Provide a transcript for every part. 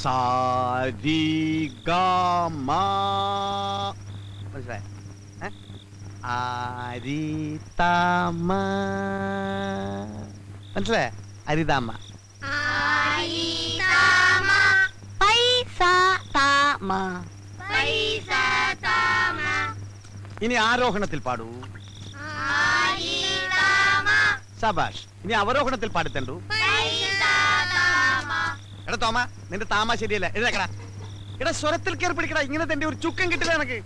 സാരി മനസ്സിലായ അരിതാമ മനസ്സിലായ അരിതാമ ഇനി ആരോഹണത്തിൽ പാടൂ സബാഷ് ഇനി അവരോഹണത്തിൽ പാടിത്തണ്ടു എടാ തോമ നിന്റെ താമ ശരിയല്ല എഴുതക്കടാ എടാ സ്വരത്തിൽ കയറി പിടിക്കടാ ഇങ്ങനെ തന്റെ ഒരു ചുക്കം കിട്ടില്ല എനക്ക്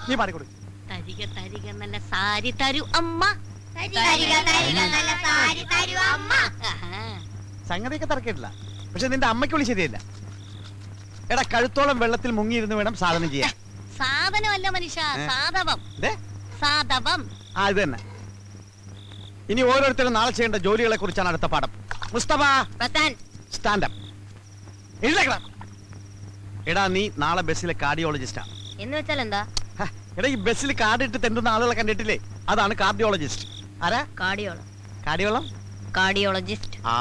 നീ പാടിക്കൊടു നല്ല സാരി തരൂ അമ്മ സംഗതിയൊക്കെ തറക്കിട്ടില്ല പക്ഷെ നിന്റെ അമ്മയ്ക്ക് വിളി ശരിയല്ല എടാ കഴുത്തോളം വെള്ളത്തിൽ മുങ്ങിയിരുന്ന് വേണം സാധനം ചെയ്യാൻ സാധനമല്ല മനുഷ്യ സാധവം സാധവം ആ ഇത് തന്നെ ഇനി ഓരോരുത്തരും നാളെ ചെയ്യേണ്ട ജോലികളെ കുറിച്ചാണ് അടുത്ത പാഠം മുസ്തഫ സ്റ്റാൻഡപ്പ് എഴുതേക്കടാ എടാ നീ നാളെ ബസ്സിലെ കാർഡിയോളജിസ്റ്റാ എന്ന് വെച്ചാൽ എന്താ എടാ ഈ ബസ്സിൽ കാർഡ് ഇട്ട് തെണ്ടുന്ന ആളുകളെ കണ്ടിട്ടില്ലേ അതാണ് കാർഡിയോളജിസ്റ്റ് ആരാ കാർഡിയോളജിസ്റ്റ് ആ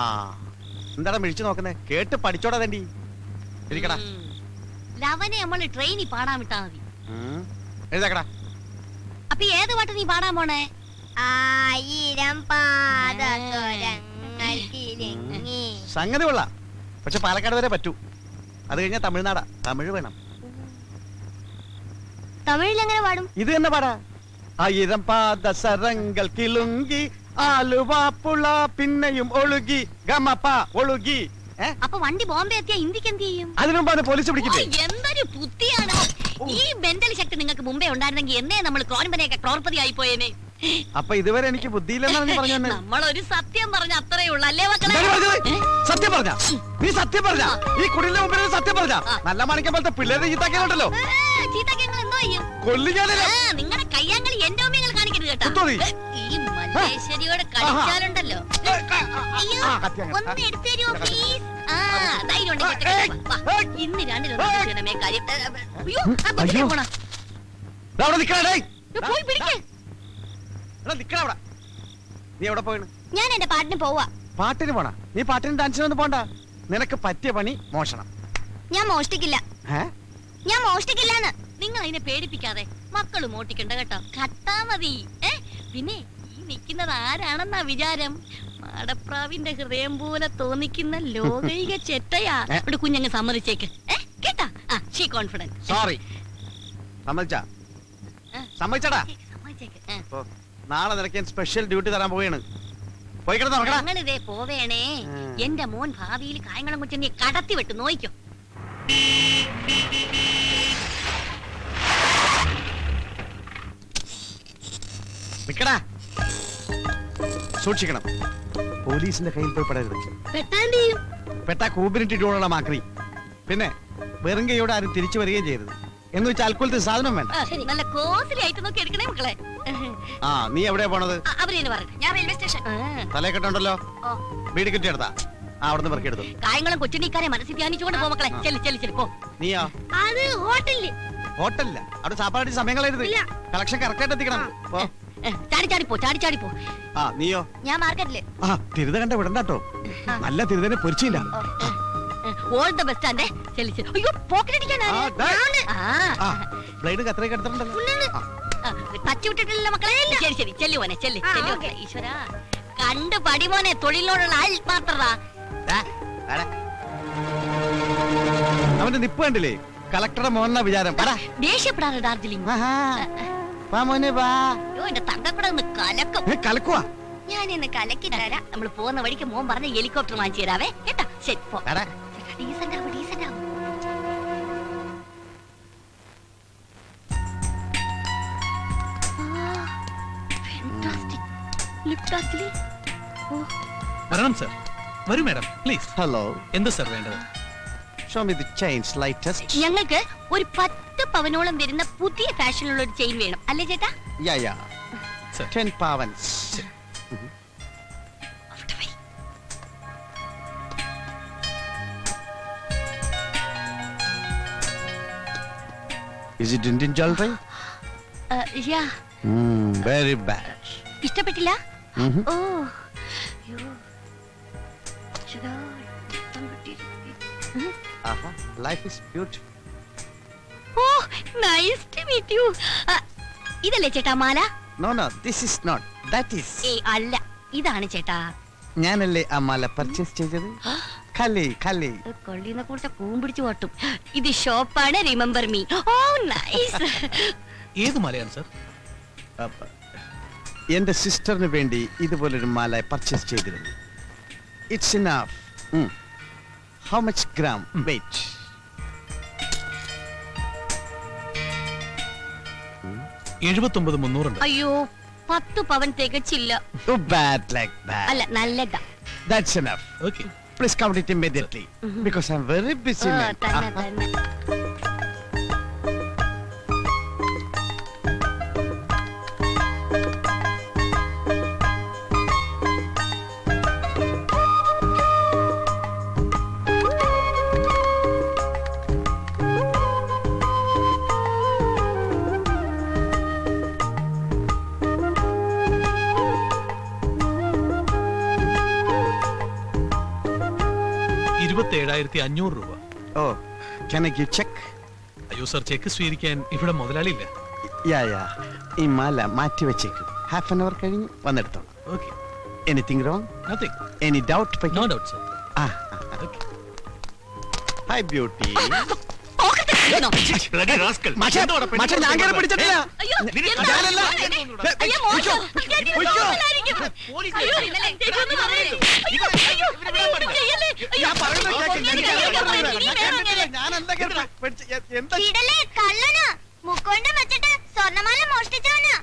എന്താടാ മിഴിച്ചു നോക്കുന്നേ കേട്ട് പഠിച്ചോടാ തണ്ടി ഇരിക്കടാ ലവനെ നമ്മള് ട്രെയിനിൽ പാടാൻ വിട്ടാ മതി എഴുതേക്കടാ അപ്പൊ ഏത് പാട്ട് നീ പാടാൻ പോണേ 1000 പാദസരങ്ങൾ കിലുങ്ങി സംഗതി കൊള്ളാം പക്ഷെ പാലക്കാട് വരെ പറ്റൂ അത് കഴിഞ്ഞാൽ തമിഴ്നാടാ തമിഴ് വേണം തമിഴിൽ എങ്ങനെ പാടും ഇത് തന്നെ പാടാ 1000 പാദസരങ്ങൾ കിലുങ്ങി ആലുവാപ്പുള പിന്നെയും ഒഴുകി ഗമപ ഒഴുകി അപ്പൊ വണ്ടി ബോംബെ എത്തിയാ ഇന്ത്യക്ക് എന്ത് ചെയ്യും അതിനുമുമ്പാണ് പോലീസ് പിടിക്കില്ലേ എന്തൊരു ബുദ്ധിയാണ് ഈ മെന്റൽ ശക്തി നിങ്ങൾക്ക് മുമ്പേ ഉണ്ടായിരുന്നെങ്കിൽ എന്നേ നമ്മൾ ക്രോൺപനെയൊക്കെ ക്രോർപതി ആയി പോയേനെ അപ്പൊ ഇതുവരെ എനിക്ക് ബുദ്ധിയില്ലെന്നാണ് പറഞ്ഞു നമ്മളൊരു സത്യം പറഞ്ഞ അത്രേ ഉള്ളൂ അല്ലേ മക്കളെ സത്യം പറഞ്ഞ നീ സത്യം പറഞ്ഞ ഈ കുടിലിന്റെ മുമ്പിൽ സത്യം പറഞ്ഞ നല്ല മാണിക്കം പോലത്തെ പിള്ളേരുടെ ചീത്താക്കിയുണ്ടല്ലോ നിങ്ങളുടെ കയ്യാങ്കളി എന്റെ ഓമ്യങ്ങൾ കാണിക്കരുത് കേട്ടോ ഈ മല്ലേശ്വരിയോട് കളിച്ചാലുണ്ടല്ലോ ഒന്ന് എടുത്തു തരുമോ പ്ലീസ് ധൈര്യം ഇന്ന് രണ്ടിലൊന്നേ കാര്യം പോയി പിടിക്കേ നീ എവിടെ പോയി ഞാൻ എന്റെ പാട്ടിന് പോവാ പാട്ടിന് പോണ നീ പാട്ടിന് ഡാൻസിനൊന്നും പോണ്ട നിനക്ക് പറ്റിയ പണി മോഷണം ഞാൻ മോഷ്ടിക്കില്ല ഞാൻ മോഷ്ടിക്കില്ലാന്ന് നിങ്ങൾ അതിനെ പേടിപ്പിക്കാതെ മക്കള് മോട്ടിക്കണ്ട കേട്ടോ കട്ടാ മതി പിന്നെ ഈ നിക്കുന്നത് ആരാണെന്നാ വിചാരം മാടപ്രാവിന്റെ ഹൃദയം പോലെ തോന്നിക്കുന്ന ലോകൈക ചെറ്റയാ ഇവിടെ കുഞ്ഞങ്ങ് സമ്മതിച്ചേക്ക് കേട്ടാ ഷീ കോൺഫിഡന്റ് സോറി സമ്മതിച്ചടാ നാളെ നിനക്ക് സ്പെഷ്യൽ ഡ്യൂട്ടി തരാൻ പോവുകയാണ് ഞങ്ങളിതേ പോവേണേ എന്റെ മോൻ ഭാവിയിൽ കായംകുളം കുറ്റനെ കടത്തി വിട്ട് നോയിക്കോ നിക്കടാ സൂക്ഷിക്കണം പോലീസിന്റെ കയ്യിൽ പോയി പെടരുത് പെട്ടാ കൂബിനിട്ടിട്ടുള്ള മാക്രി പിന്നെ വെറും കൈയോടെ ആരും തിരിച്ചു വരികയും ചെയ്യരുത് എന്ന് വെച്ചാൽ അൽക്കുലത്തെ സാധനം വേണ്ട നല്ല കോസ്റ്റ്ലി ആയിട്ട് നോക്കി എടുക്കണേ മക്കളെ ആ നീ എവിടെയാ പോണത് ഞാൻ റെയിൽവേ സ്റ്റേഷൻ തലക്കെട്ടുണ്ടല്ലോ വീട് കിട്ടിയെടുത്താ അവിടുന്ന് പെറുക്കിയെടുത്തു കായംകുളം കൊച്ചുണ്ണിക്കാരെ മനസ്സിൽ ധ്യാനിച്ചുകൊണ്ട് പോ മക്കളെ പോ നീയോ അത് ഹോട്ടലില്ല അവിടെ സാപ്പാടി സമയങ്ങളായിരുന്നു കളക്ഷൻ കറക്റ്റ് ആയിട്ട് എത്തിക്കണം ചാടി പോ ആ നീയോ ഞാൻ മാർക്കറ്റില് തിരുത കണ്ട വിടണ്ടോ നല്ല തിരുതനെ പൊരിച്ചില്ല ഓൾ ദ ബെസ്റ്റ് ആൻഡ് അയ്യോ പോക്കറ്റ് അടിക്കാനാ ബ്ലേഡ് കത്രയൊക്കെ എടുത്തിട്ടുണ്ടല്ലോ തച്ചു വിട്ടിട്ടില്ല മക്കളെ ശരി ചെല്ലു മോനെ ചെല്ലു ഈശ്വര കണ്ടു പടി മോനെ തൊഴിലിനോടുള്ള ആത്മാർത്ഥത അവന്റെ നിപ്പ് കണ്ടില്ലേ കളക്ടറുടെ മോഹന വിചാരം ദേഷ്യപ്പെടാറ് ഡാർജിലിംഗ് എന്റെ തങ്കക്കൂടെ ഒന്ന് കലക്കുവാ ഞാൻ ഇന്ന് കലക്കി തരാം നമ്മൾ പോകുന്ന വഴിക്ക് മോൻ പറഞ്ഞ ഹെലികോപ്റ്റർ വാങ്ങിച്ചു തരാവേ കേട്ടാ ശരി പോ ഡീസന്റ് ആവും വരണം സർ വരൂ മാഡം പ്ലീസ് ഹലോ എന്ത് സർ വേണ്ടത് show me the chains latest ഞങ്ങൾക്ക് ഒരു 10 പവനോളം വരുന്ന പുതിയ ഫാഷനിലുള്ള ഒരു ചെയിൻ വേണം അല്ലേ ചേട്ടാ യാ 10 പവൻസ് Is it Indian jewelry? Yeah very bad. ഇഷ്ടപ്പെട്ടില്ല? ഓ അയ്യോ. ശ്ശടാ, ഇഷ്ടം കിട്ടിയില്ല. Life is beautiful. Oh nice to meet you. ഇതല്ലേ ചേട്ടാ മാല? No no, this is not, that is. ഏയ് അല്ല, ഇതാണ് ചേട്ടാ. ഞാനല്ലേ ആ മാല പർച്ചേസ് ചെയ്തത്. ഖലി ഖലി. കൊള്ളിനെ കുറിച്ച് കൂമ്പിടിച്ചു പോട്ടും. ഇത് ഷോപ്പാണ്, റിമെമ്പർ മീ. ഓ നൈസ്. ഏത് മലയാണ് സർ? എന്റെ സിസ്റ്ററിന് വേണ്ടി ഇതുപോലൊരു മാല പർച്ചേസ് ചെയ്തിരുന്നു. It's enough. How much gram weight? 79,300 ഉണ്ട്. അയ്യോ 10 പവൻ തികച്ചില്ല. Too bad like that. അല്ല നല്ലതാ. That's enough. Okay. Please count it immediately because I'm very busy. Oh, man. തന്നെ തന്നെ. $27,500. Oh, can I give check? അയ്യോ സർ, ചെക്ക് സ്വീകരിക്കാൻ ഇവിടെ മുതലാളിയില്ല. Yeah. ഈ മാല മാറ്റി വെച്ചേക്കും. ഹാഫ് ആൻ അവർ കഴിഞ്ഞ് വന്നെടുത്തോളാം. Okay. Anything wrong? Nothing. Any doubt? No doubt sir. Okay. Hi beauty. Pocket ഇരിക്കുന്നോ? ഞാൻ കയറി പിടിച്ചിട്ടില്ല. അയ്യോ, എന്താ? ഞാനല്ല. അയ്യോ, മോശം. ഇങ്ങേക്ക് നോക്കലായിരിക്കും. അയ്യോ, ഇതൊന്നും പറയരുത്. അയ്യോ, ചെയ്യല്ലേ? അയ്യോ, ഞാൻ പറയുന്നത് കേൾക്ക്. ഇങ്ങനെ വേണം അങ്ങനെ. ഞാനെന്താ കയറി പിടിച്ച് എന്താ? ഇടലേ കള്ളനാ, മുക്കൊണ്ട് വെച്ചിട്ട് സ്വർണ്ണമാല മോഷ്ടിച്ചവനാ.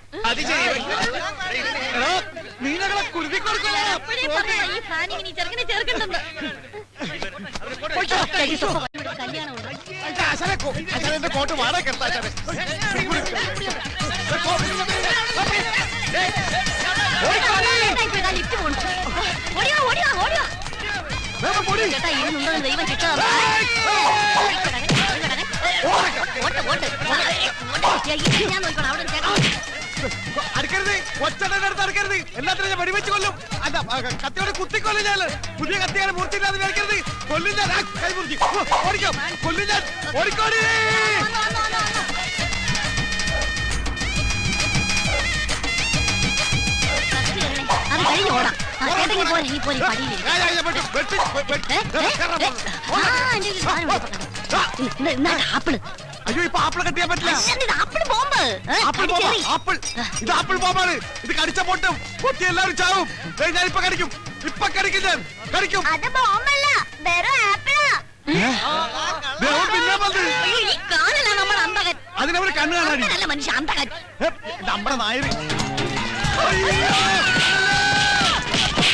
എടോ, നീ ഞങ്ങളെ കുരുതി കൊടുക്കണോ? അപ്പോഴേ പറഞ്ഞതാ, ഈ പ്ലാനിങ് ഇനി ചെറുക്കനെ ചേർക്കണ്ടെന്ന്. കല്യാണമുണ്ട്. അച്ഛനെ കോട്ട് വാടക എടുത്താ. ലിഫ്റ്റ് പോണു. ഓടിയോ ഓടിയോ ഓടിയോ. ചേട്ടാ ഇരുന്നുണ്ടോ ദൈവം കിട്ടാ. ഞാൻ നോക്കണം അവിടെ ചേട്ടാ. അടുക്കരുത്, ഒച്ചടത്ത് അടുക്കരുത്. എല്ലാത്തിനും ഞാൻ വെടിവെച്ച് കൊല്ലും. അല്ല, കത്തിയോടെ കുത്തിക്കൊല്ലും ഞാൻ. പുതിയ കത്തിയാണ് മൂർത്തിയില്ലാതെ മേടിക്കരുത്. കൊല്ലും ഞാൻ. കൈ മുറിച്ച് ഓടിക്കോ. കൊല്ലും ഞാൻ. ഓടിക്കോടി. അത് കഴിഞ്ഞ് ഓടാം. ചേട്ടങ്ങി പോലെ ഈ പോലെ പടിയില്ലേ. ആപ്പിള്. അയ്യോ, ഇപ്പൊ ആപ്പിൾ കത്തിയാൻ പറ്റില്ല. Apple bomb. Apple bomb. Apple. ഇത് ആപ്പിൾ ബോംബാണ്. ഇത് കടിച്ച പൊട്ടും. പൊട്ടി എല്ലാവരും ചാവും. ഞാൻ ഇപ്പൊ കടിക്കും. ഇപ്പൊ കടിക്കും. ഞാൻ കടിക്കും. അത് ബോംബല്ല, വെറും ആപ്പിളാ. പിന്നെ വന്ന് അയ്യോ, ഈ കാണല നമ്മൾ അന്തകൻ. അതിനവര് കണ്ണു കാണാൻ. നല്ല മനുഷ്യ അന്തകൻ. നമ്മുടെ നായര്. അയ്യോ.